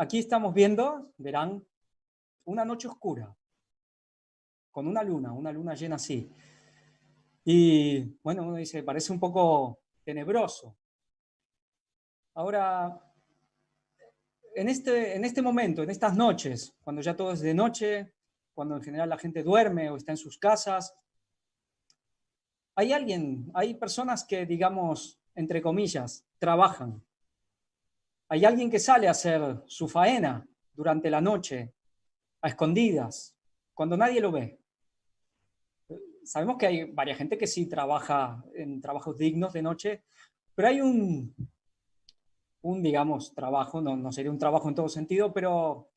aquí estamos viendo, verán, una noche oscura, con una luna llena así. Y bueno, uno dice, parece un poco tenebroso. Ahora, en este momento, en estas noches, cuando ya todo es de noche, cuando en general la gente duerme o está en sus casas, hay personas que, digamos, entre comillas, trabajan. Hay alguien que sale a hacer su faena durante la noche, a escondidas, cuando nadie lo ve. Sabemos que hay varias gente que sí trabaja en trabajos dignos de noche, pero hay digamos, trabajo, no sería un trabajo en todo sentido, pero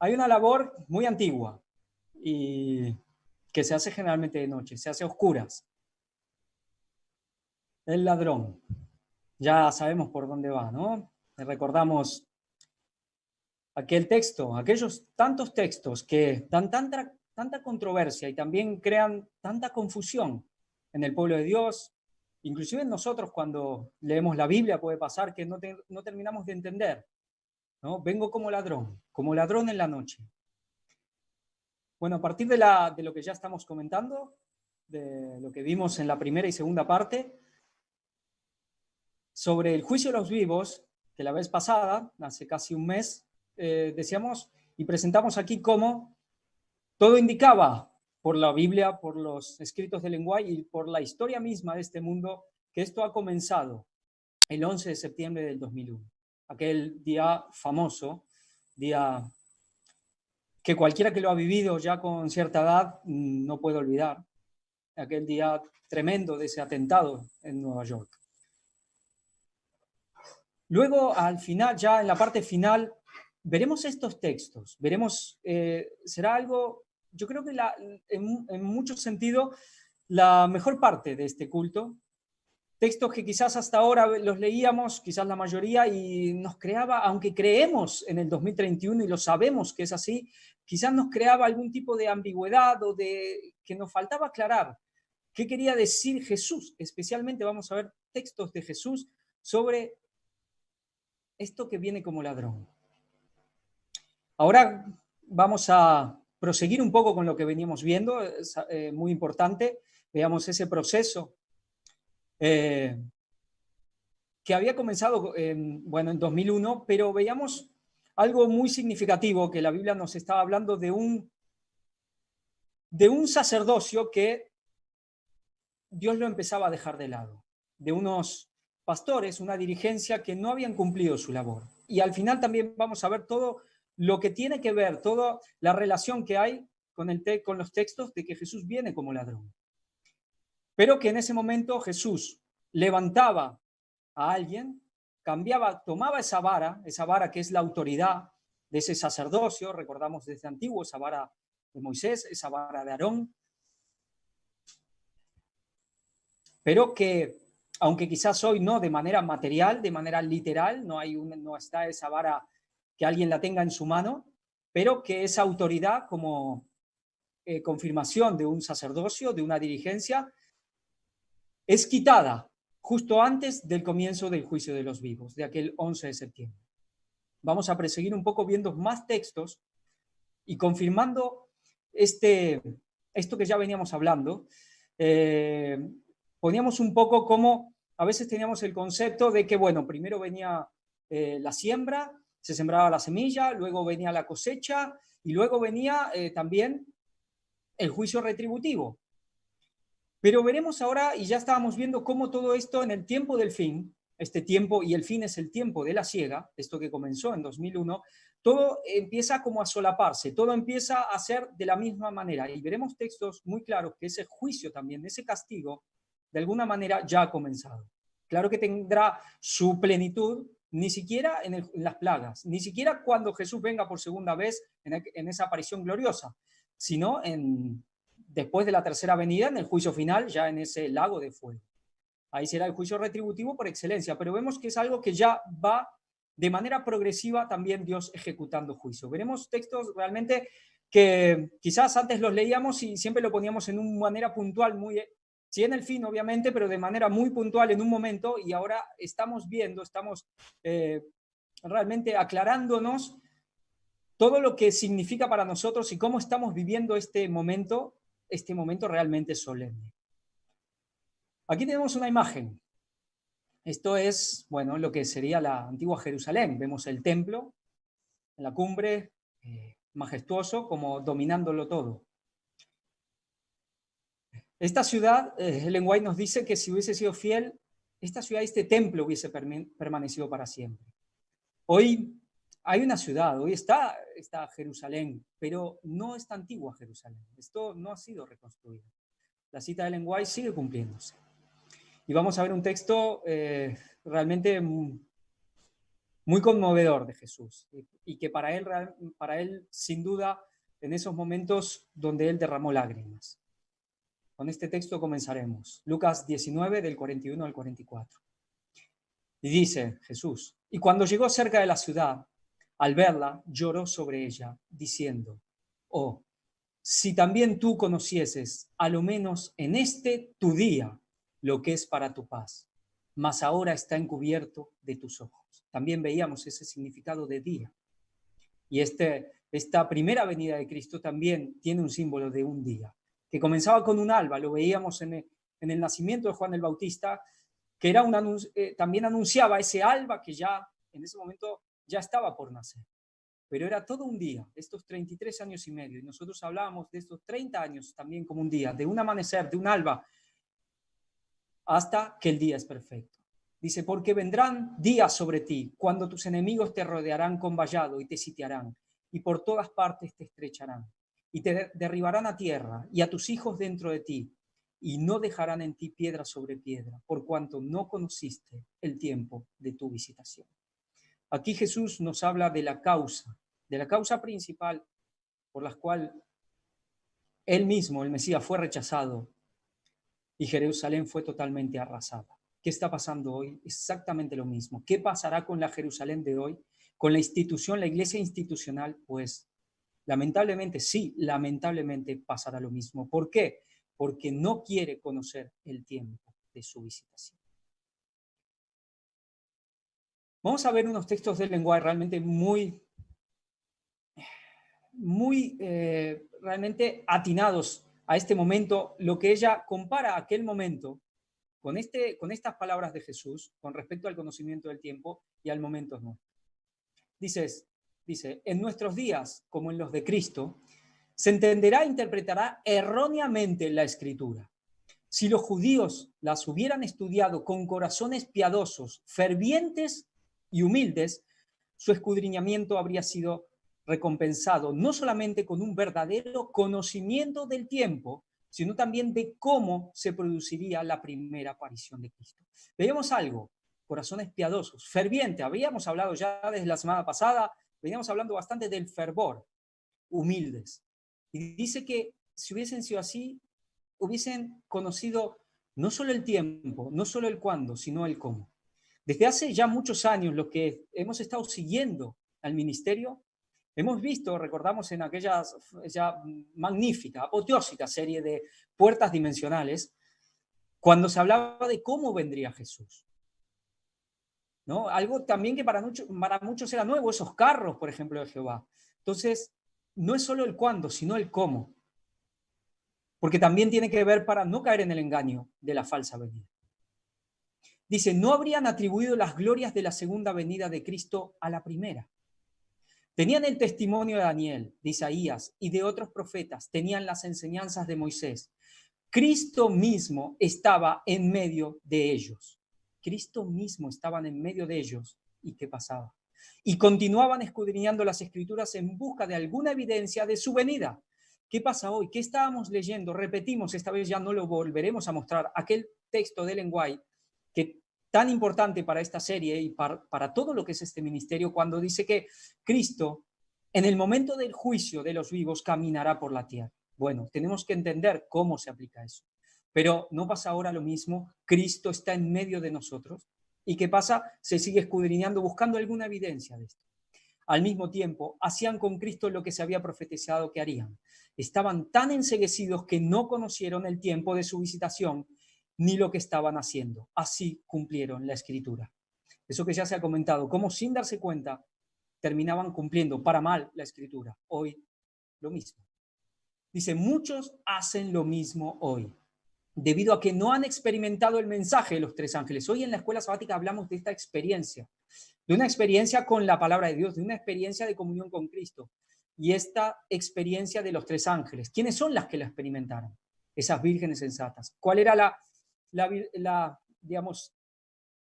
hay una labor muy antigua y que se hace generalmente de noche, se hace a oscuras. El ladrón. Ya sabemos por dónde va, ¿no? Recordamos aquel texto, aquellos tantos textos que dan tanta controversia y también crean tanta confusión en el pueblo de Dios. Inclusive nosotros cuando leemos la Biblia puede pasar que no terminamos de entender, ¿no? Vengo como ladrón en la noche. Bueno, a partir de lo que ya estamos comentando, de lo que vimos en la primera y segunda parte, sobre el juicio de los vivos, que la vez pasada, hace casi un mes, decíamos y presentamos aquí cómo todo indicaba por la Biblia, por los escritos de lenguaje y por la historia misma de este mundo, que esto ha comenzado el 11 de septiembre del 2001, aquel día famoso, día que cualquiera que lo ha vivido ya con cierta edad no puede olvidar, aquel día tremendo de ese atentado en Nueva York. Luego, al final, ya en la parte final, veremos estos textos, veremos, será algo, yo creo que en mucho sentido, la mejor parte de este culto, textos que quizás hasta ahora los leíamos, quizás la mayoría, y nos creaba, aunque creemos en el 2031 y lo sabemos que es así, quizás nos creaba algún tipo de ambigüedad o de que nos faltaba aclarar qué quería decir Jesús. Especialmente vamos a ver textos de Jesús sobre esto que viene como ladrón. Ahora vamos a proseguir un poco con lo que veníamos viendo, es muy importante, veamos ese proceso que había comenzado en 2001, pero veíamos algo muy significativo, que la Biblia nos estaba hablando de un sacerdocio que Dios lo empezaba a dejar de lado, de unos pastores, una dirigencia que no habían cumplido su labor. Y al final también vamos a ver todo lo que tiene que ver, toda la relación que hay con los textos de que Jesús viene como ladrón. Pero que en ese momento Jesús levantaba a alguien, tomaba esa vara que es la autoridad de ese sacerdocio, recordamos desde antiguo, esa vara de Moisés, esa vara de Aarón, pero que, aunque quizás hoy no de manera material, de manera literal, no está esa vara que alguien la tenga en su mano, pero que esa autoridad como confirmación de un sacerdocio, de una dirigencia, es quitada justo antes del comienzo del juicio de los vivos, de aquel 11 de septiembre. Vamos a proseguir un poco viendo más textos y confirmando esto que ya veníamos hablando. Poníamos un poco como a veces teníamos el concepto de que, bueno, primero venía la siembra, se sembraba la semilla, luego venía la cosecha y luego venía también el juicio retributivo. Pero veremos ahora, y ya estábamos viendo cómo todo esto en el tiempo del fin, este tiempo, y el fin es el tiempo de la siega, esto que comenzó en 2001, todo empieza como a solaparse, todo empieza a ser de la misma manera. Y veremos textos muy claros que ese juicio también, ese castigo, de alguna manera ya ha comenzado. Claro que tendrá su plenitud, ni siquiera en las plagas, ni siquiera cuando Jesús venga por segunda vez en esa aparición gloriosa, sino después de la tercera venida, en el juicio final, ya en ese lago de fuego. Ahí será el juicio retributivo por excelencia, pero vemos que es algo que ya va de manera progresiva también Dios ejecutando juicio. Veremos textos realmente que quizás antes los leíamos y siempre lo poníamos en una manera puntual, sí en el fin obviamente, pero de manera muy puntual en un momento, y ahora estamos viendo, estamos realmente aclarándonos todo lo que significa para nosotros y cómo estamos viviendo este momento realmente solemne. Aquí tenemos una imagen. Esto es, bueno, lo que sería la antigua Jerusalén. Vemos el templo en la cumbre, majestuoso, como dominándolo todo. Esta ciudad, Ellen White nos dice que si hubiese sido fiel, esta ciudad, este templo hubiese permanecido para siempre. Hoy hay una ciudad, hoy está Jerusalén, pero no esta antigua Jerusalén. Esto no ha sido reconstruido. La cita de Ellen White sigue cumpliéndose. Y vamos a ver un texto realmente muy conmovedor de Jesús y que para él, sin duda, en esos momentos donde él derramó lágrimas. Con este texto comenzaremos. Lucas 19, del 41 al 44. Y dice Jesús, y cuando llegó cerca de la ciudad, al verla, lloró sobre ella, diciendo, oh, si también tú conocieses, a lo menos en este tu día, lo que es para tu paz, mas ahora está encubierto de tus ojos. También veíamos ese significado de día. Y esta primera venida de Cristo también tiene un símbolo de un día, que comenzaba con un alba, lo veíamos en el nacimiento de Juan el Bautista, que era también anunciaba ese alba que ya en ese momento ya estaba por nacer. Pero era todo un día, estos 33 años y medio, y nosotros hablábamos de estos 30 años también como un día, de un amanecer, de un alba, hasta que el día es perfecto. Dice, porque vendrán días sobre ti, cuando tus enemigos te rodearán con vallado y te sitiarán, y por todas partes te estrecharán, y te derribarán a tierra, y a tus hijos dentro de ti, y no dejarán en ti piedra sobre piedra, por cuanto no conociste el tiempo de tu visitación. Aquí Jesús nos habla de la causa principal por la cual él mismo, el Mesías, fue rechazado y Jerusalén fue totalmente arrasada. ¿Qué está pasando hoy? Exactamente lo mismo. ¿Qué pasará con la Jerusalén de hoy? Con la institución, la iglesia institucional, pues lamentablemente, sí, lamentablemente pasará lo mismo. ¿Por qué? Porque no quiere conocer el tiempo de su visitación. Vamos a ver unos textos del lenguaje realmente muy realmente atinados a este momento, lo que ella compara aquel momento con estas palabras de Jesús con respecto al conocimiento del tiempo y al momento nuestro. Dice, en nuestros días, como en los de Cristo, se entenderá e interpretará erróneamente la Escritura. Si los judíos las hubieran estudiado con corazones piadosos, fervientes y humildes, su escudriñamiento habría sido recompensado no solamente con un verdadero conocimiento del tiempo, sino también de cómo se produciría la primera aparición de Cristo. Veíamos algo, corazones piadosos, fervientes, habíamos hablado ya desde la semana pasada, veníamos hablando bastante del fervor, humildes. Y dice que si hubiesen sido así, hubiesen conocido no solo el tiempo, no solo el cuándo, sino el cómo. Desde hace ya muchos años, lo que hemos estado siguiendo al ministerio, hemos visto, recordamos en aquella ya magnífica, apoteósica serie de Puertas Dimensionales, cuando se hablaba de cómo vendría Jesús. ¿No? Algo también que para muchos era nuevo, esos carros, por ejemplo, de Jehová. Entonces, no es solo el cuándo, sino el cómo. Porque también tiene que ver para no caer en el engaño de la falsa venida. Dice, no habrían atribuido las glorias de la segunda venida de Cristo a la primera. Tenían el testimonio de Daniel, de Isaías y de otros profetas, tenían las enseñanzas de Moisés. Cristo mismo estaba en medio de ellos. Cristo mismo estaba en medio de ellos. ¿Y qué pasaba? Y continuaban escudriñando las Escrituras en busca de alguna evidencia de su venida. ¿Qué pasa hoy? ¿Qué estábamos leyendo? Repetimos, esta vez ya no lo volveremos a mostrar, aquel texto de Ellen White, que tan importante para esta serie y para todo lo que es este ministerio, cuando dice que Cristo, en el momento del juicio de los vivos, caminará por la tierra. Bueno, tenemos que entender cómo se aplica eso. Pero ¿no pasa ahora lo mismo? Cristo está en medio de nosotros. ¿Y qué pasa? Se sigue escudriñando, buscando alguna evidencia de esto. Al mismo tiempo, hacían con Cristo lo que se había profetizado que harían. Estaban tan enceguecidos que no conocieron el tiempo de su visitación ni lo que estaban haciendo. Así cumplieron la Escritura. Eso que ya se ha comentado, cómo sin darse cuenta terminaban cumpliendo para mal la Escritura. Hoy lo mismo. Dice, muchos hacen lo mismo hoy, debido a que no han experimentado el mensaje de los tres ángeles. Hoy en la escuela sabática hablamos de esta experiencia, de una experiencia con la palabra de Dios, de una experiencia de comunión con Cristo. Y esta experiencia de los tres ángeles, ¿quiénes son las que la experimentaron? Esas vírgenes sensatas. ¿Cuál era digamos,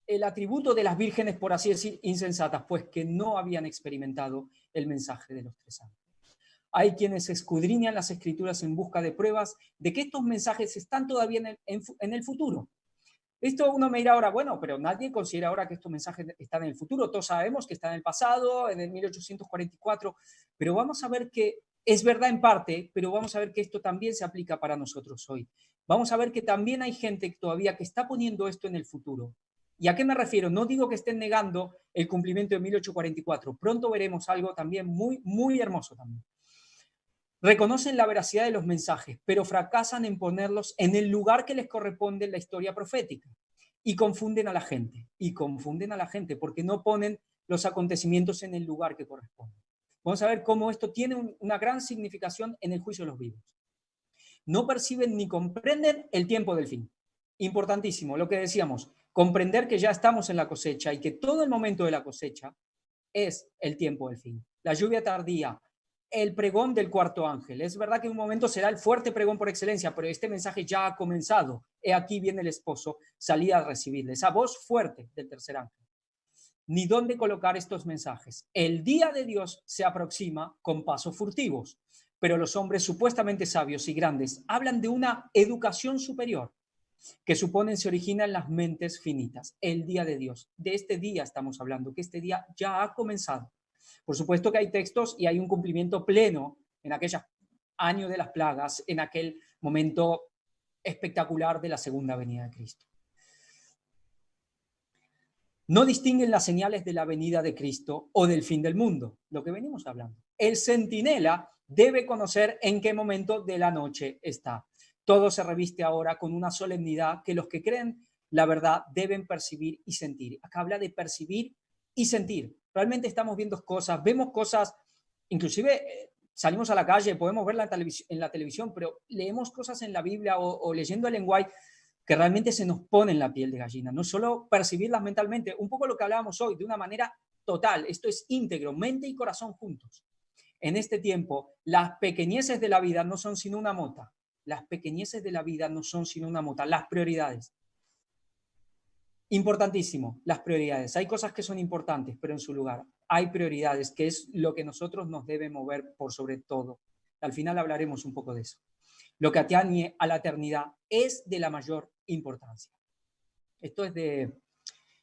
el atributo de las vírgenes, por así decir, insensatas? Pues que no habían experimentado el mensaje de los tres ángeles. Hay quienes escudriñan las Escrituras en busca de pruebas de que estos mensajes están todavía en el futuro. Esto uno me dirá ahora, bueno, pero nadie considera ahora que estos mensajes están en el futuro. Todos sabemos que están en el pasado, en el 1844, pero vamos a ver que es verdad en parte, pero vamos a ver que esto también se aplica para nosotros hoy. Vamos a ver que también hay gente todavía que está poniendo esto en el futuro. ¿Y a qué me refiero? No digo que estén negando el cumplimiento de 1844. Pronto veremos algo también muy, muy hermoso también. Reconocen la veracidad de los mensajes, pero fracasan en ponerlos en el lugar que les corresponde en la historia profética. Y confunden a la gente. Y confunden a la gente porque no ponen los acontecimientos en el lugar que corresponde. Vamos a ver cómo esto tiene una gran significación en el juicio de los vivos. No perciben ni comprenden el tiempo del fin. Importantísimo, lo que decíamos, comprender que ya estamos en la cosecha y que todo el momento de la cosecha es el tiempo del fin. La lluvia tardía, el pregón del cuarto ángel. Es verdad que en un momento será el fuerte pregón por excelencia, pero este mensaje ya ha comenzado. He aquí viene el esposo, salí a recibirle. Esa voz fuerte del tercer ángel. Ni dónde colocar estos mensajes. El día de Dios se aproxima con pasos furtivos, pero los hombres supuestamente sabios y grandes hablan de una educación superior que suponen se origina en las mentes finitas. El día de Dios. De este día estamos hablando, que este día ya ha comenzado. Por supuesto que hay textos y hay un cumplimiento pleno en aquel año de las plagas, en aquel momento espectacular de la segunda venida de Cristo. No distinguen las señales de la venida de Cristo o del fin del mundo, lo que venimos hablando. El centinela debe conocer en qué momento de la noche está. Todo se reviste ahora con una solemnidad que los que creen la verdad deben percibir y sentir. Acá habla de percibir y sentir. Realmente estamos viendo cosas, vemos cosas, inclusive salimos a la calle, podemos verla en la televisión, pero leemos cosas en la Biblia o leyendo el lenguaje que realmente se nos pone en la piel de gallina. No solo percibirlas mentalmente, un poco lo que hablábamos hoy, de una manera total. Esto es íntegro, mente y corazón juntos. En este tiempo, las pequeñeces de la vida no son sino una mota. Las pequeñeces de la vida no son sino una mota. Las prioridades. Importantísimo, las prioridades. Hay cosas que son importantes, pero en su lugar hay prioridades, que es lo que nosotros nos debe mover por sobre todo. Al final hablaremos un poco de eso. Lo que atañe a la eternidad es de la mayor importancia. Esto es de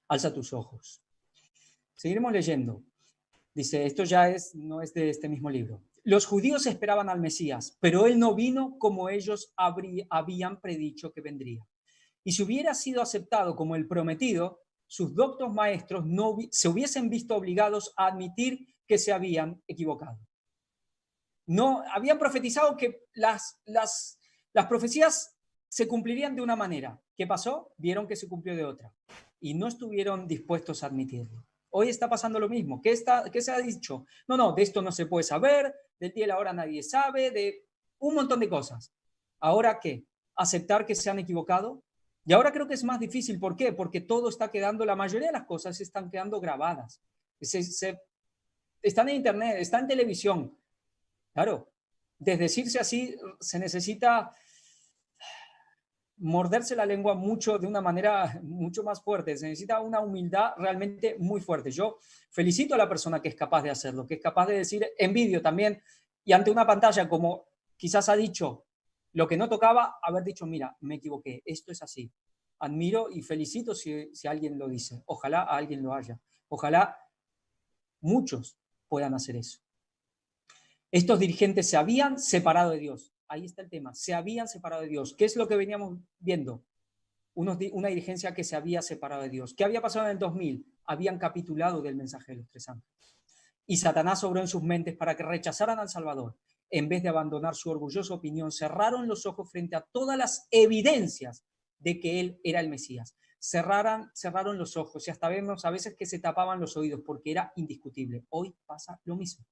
Alza tus ojos. Seguiremos leyendo. Dice, esto ya no es de este mismo libro. Los judíos esperaban al Mesías, pero él no vino como ellos habían predicho que vendría. Y si hubiera sido aceptado como el prometido, sus doctos maestros no se hubiesen visto obligados a admitir que se habían equivocado. No, habían profetizado que las profecías se cumplirían de una manera. ¿Qué pasó? Vieron que se cumplió de otra. Y no estuvieron dispuestos a admitirlo. Hoy está pasando lo mismo. ¿Qué se ha dicho? No, de esto no se puede saber, del día y la hora nadie sabe, de un montón de cosas. ¿Ahora qué? ¿Aceptar que se han equivocado? Y ahora creo que es más difícil. ¿Por qué? Porque todo está quedando, la mayoría de las cosas están quedando grabadas. Están en internet, están en televisión. Claro, desdecirse así se necesita morderse la lengua de una manera mucho más fuerte. Se necesita una humildad realmente muy fuerte. Yo felicito a la persona que es capaz de hacerlo, que es capaz de decir en vídeo también y ante una pantalla como quizás ha dicho lo que no tocaba, haber dicho, mira, me equivoqué, esto es así. Admiro y felicito si alguien lo dice. Ojalá alguien lo haya. Ojalá muchos puedan hacer eso. Estos dirigentes se habían separado de Dios. Ahí está el tema. Se habían separado de Dios. ¿Qué es lo que veníamos viendo? Una dirigencia que se había separado de Dios. ¿Qué había pasado en el 2000? Habían capitulado del mensaje de los tres ángeles. Y Satanás obró en sus mentes para que rechazaran al Salvador. En vez de abandonar su orgullosa opinión, cerraron los ojos frente a todas las evidencias de que él era el Mesías. cerraron los ojos y hasta vemos a veces que se tapaban los oídos porque era indiscutible. Hoy pasa lo mismo.